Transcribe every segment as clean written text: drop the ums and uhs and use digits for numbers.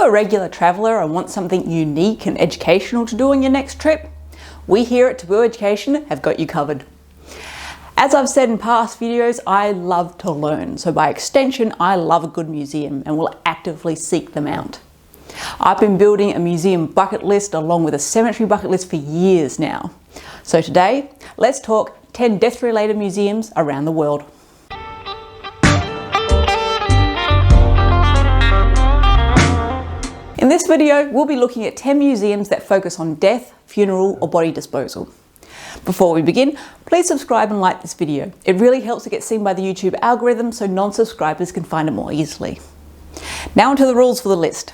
a regular traveller and want something unique and educational to do on your next trip? We here at Taboo Education have got you covered. As I've said in past videos, I love to learn, so by extension I love a good museum and will actively seek them out. I've been building a museum bucket list along with a cemetery bucket list for years now. So today, let's talk 10 death-related museums around the world. In this video, we'll be looking at 10 museums that focus on death, funeral or body disposal. Before we begin, please subscribe and like this video. It really helps to get seen by the YouTube algorithm so non-subscribers can find it more easily. Now onto the rules for the list.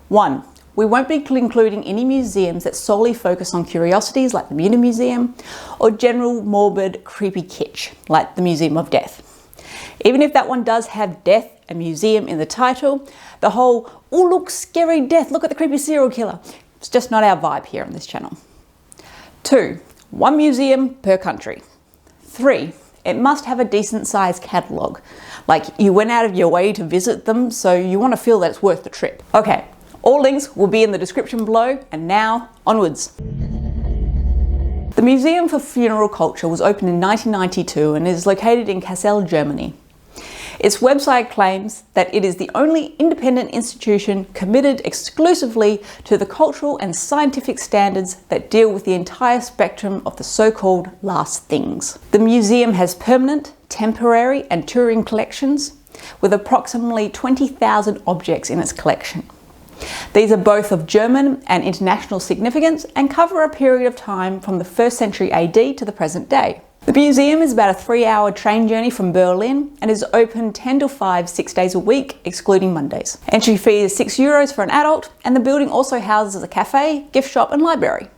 1. We won't be including any museums that solely focus on curiosities like the Vienna Museum or general morbid creepy kitsch like the Museum of Death. Even if that one does have death and museum in the title, the whole, oh look, scary death, look at the creepy serial killer, it's just not our vibe here on this channel. 2. One museum per country. 3. It must have a decent sized catalogue, like you went out of your way to visit them, so you want to feel that it's worth the trip. Okay, all links will be in the description below, and now onwards. The Museum for Funeral Culture was opened in 1992 and is located in Kassel, Germany. Its website claims that it is the only independent institution committed exclusively to the cultural and scientific standards that deal with the entire spectrum of the so-called last things. The museum has permanent, temporary and touring collections with approximately 20,000 objects in its collection. These are both of German and international significance and cover a period of time from the 1st century AD to the present day. The museum is about a 3-hour train journey from Berlin and is open 10 to 5, 6 days a week, excluding Mondays. Entry fee is €6 for an adult, and the building also houses a cafe, gift shop and library.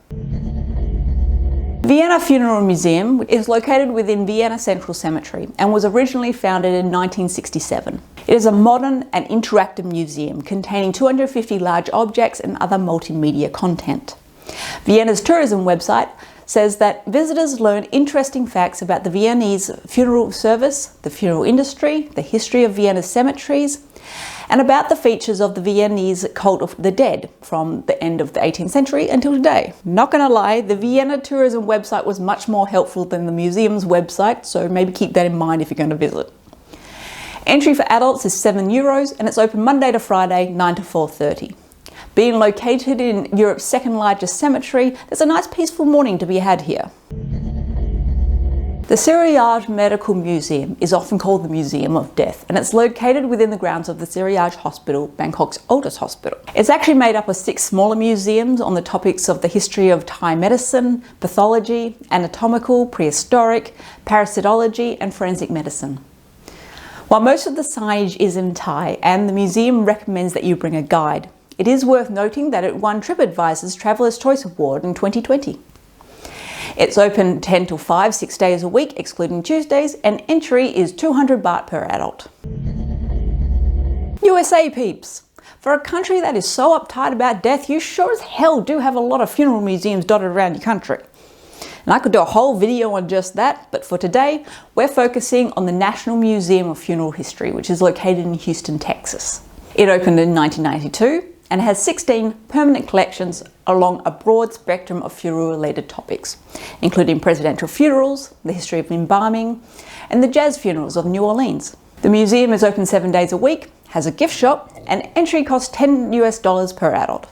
Vienna Funeral Museum is located within Vienna Central Cemetery and was originally founded in 1967. It is a modern and interactive museum containing 250 large objects and other multimedia content. Vienna's tourism website says that visitors learn interesting facts about the Viennese funeral service, the funeral industry, the history of Vienna's cemeteries, and about the features of the Viennese cult of the dead from the end of the 18th century until today. Not gonna lie, the Vienna tourism website was much more helpful than the museum's website, so maybe keep that in mind if you're going to visit. Entry for adults is €7 and it's open Monday to Friday, 9 to 4:30. Being located in Europe's second largest cemetery, there's a nice peaceful morning to be had here. The Siriraj Medical Museum is often called the Museum of Death, and it's located within the grounds of the Siriraj Hospital, Bangkok's oldest hospital. It's actually made up of 6 smaller museums on the topics of the history of Thai medicine, pathology, anatomical, prehistoric, parasitology and forensic medicine. While most of the signage is in Thai and the museum recommends that you bring a guide, it is worth noting that it won TripAdvisor's Traveller's Choice Award in 2020. It's open 10 to 5, 6 days a week, excluding Tuesdays, and entry is 200 baht per adult. USA peeps! For a country that is so uptight about death, you sure as hell do have a lot of funeral museums dotted around your country. And I could do a whole video on just that, but for today, we're focusing on the National Museum of Funeral History, which is located in Houston, Texas. It opened in 1992 and has 16 permanent collections along a broad spectrum of funeral-related topics, including presidential funerals, the history of embalming, and the jazz funerals of New Orleans. The museum is open 7 days a week, has a gift shop, and entry costs $10 per adult.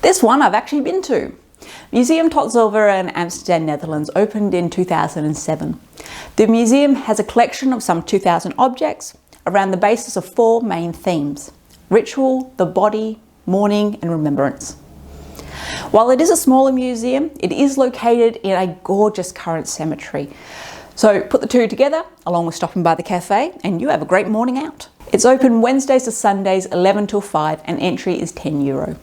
This one I've actually been to. Museum Tots Zover in Amsterdam, Netherlands opened in 2007. The museum has a collection of some 2,000 objects around the basis of 4 main themes: ritual, the body, mourning and remembrance. While it is a smaller museum, it is located in a gorgeous current cemetery. So put the two together, along with stopping by the cafe, and you have a great morning out. It's open Wednesdays to Sundays, 11 till 5, and entry is €10.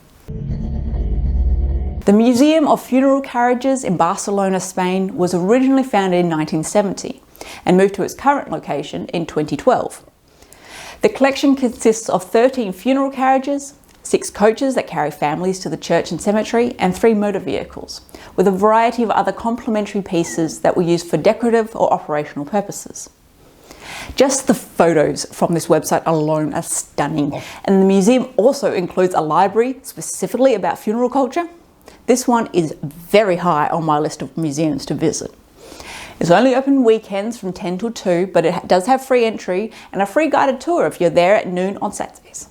The Museum of Funeral Carriages in Barcelona, Spain was originally founded in 1970 and moved to its current location in 2012. The collection consists of 13 funeral carriages, 6 coaches that carry families to the church and cemetery, and 3 motor vehicles, with a variety of other complementary pieces that were used for decorative or operational purposes. Just the photos from this website alone are stunning, and the museum also includes a library specifically about funeral culture. This one is very high on my list of museums to visit. It's only open weekends from 10 till 2, but it does have free entry and a free guided tour if you're there at noon on Saturdays.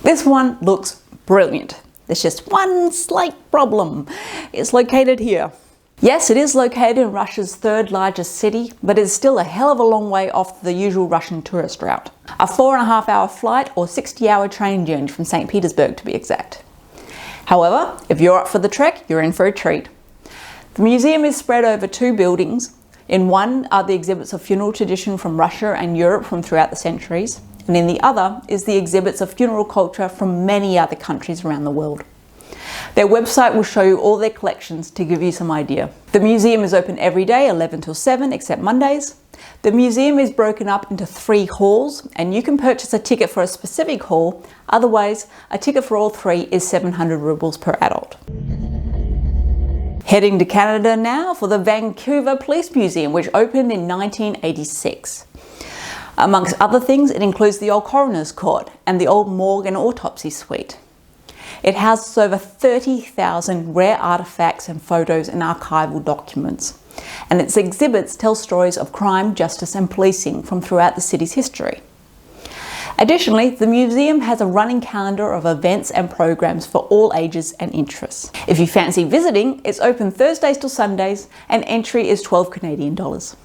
This one looks brilliant. There's just one slight problem. It's located here. Yes, it is located in Russia's third largest city, but it's still a hell of a long way off the usual Russian tourist route. A 4.5-hour flight or 60-hour train journey from St. Petersburg to be exact. However, if you're up for the trek, you're in for a treat. The museum is spread over 2 buildings. In one are the exhibits of funeral tradition from Russia and Europe from throughout the centuries, and in the other is the exhibits of funeral culture from many other countries around the world. Their website will show you all their collections to give you some idea. The museum is open every day, 11 till 7, except Mondays. The museum is broken up into 3 halls, and you can purchase a ticket for a specific hall. Otherwise, a ticket for all 3 is 700 rubles per adult. Heading to Canada now for the Vancouver Police Museum, which opened in 1986. Amongst other things, it includes the old coroner's court and the old morgue and autopsy suite. It houses over 30,000 rare artifacts and photos and archival documents, and its exhibits tell stories of crime, justice and policing from throughout the city's history. Additionally, the museum has a running calendar of events and programs for all ages and interests. If you fancy visiting, it's open Thursdays till Sundays and entry is 12 Canadian dollars.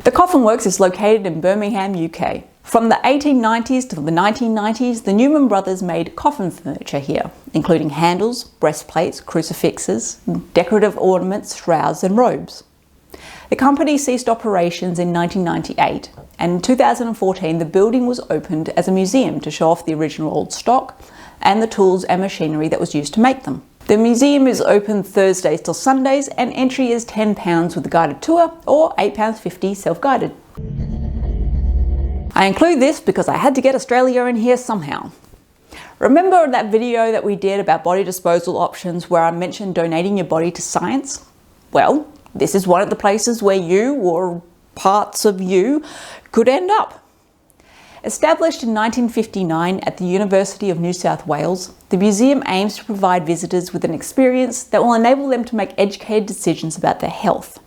The Coffin Works is located in Birmingham, UK. From the 1890s to the 1990s, the Newman brothers made coffin furniture here, including handles, breastplates, crucifixes, decorative ornaments, shrouds and robes. The company ceased operations in 1998, and in 2014 the building was opened as a museum to show off the original old stock and the tools and machinery that was used to make them. The museum is open Thursdays till Sundays and entry is £10 with a guided tour or £8.50 self-guided. I include this because I had to get Australia in here somehow. Remember that video that we did about body disposal options where I mentioned donating your body to science? Well, this is one of the places where you, or parts of you, could end up. Established in 1959 at the University of New South Wales, the museum aims to provide visitors with an experience that will enable them to make educated decisions about their health.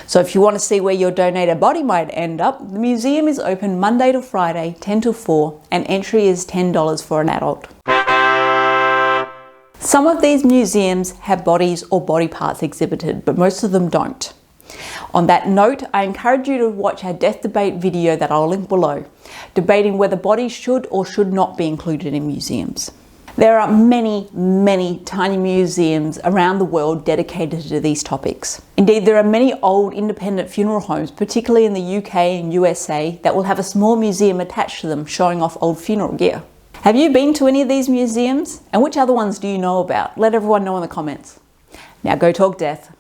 So if you want to see where your donated body might end up, the museum is open Monday to Friday, 10 till 4, and entry is $10 for an adult. Some of these museums have bodies or body parts exhibited, but most of them don't. On that note, I encourage you to watch our death debate video that I'll link below, debating whether bodies should or should not be included in museums. There are many, many tiny museums around the world dedicated to these topics. Indeed, there are many old independent funeral homes, particularly in the UK and USA, that will have a small museum attached to them showing off old funeral gear. Have you been to any of these museums? And which other ones do you know about? Let everyone know in the comments. Now go talk death.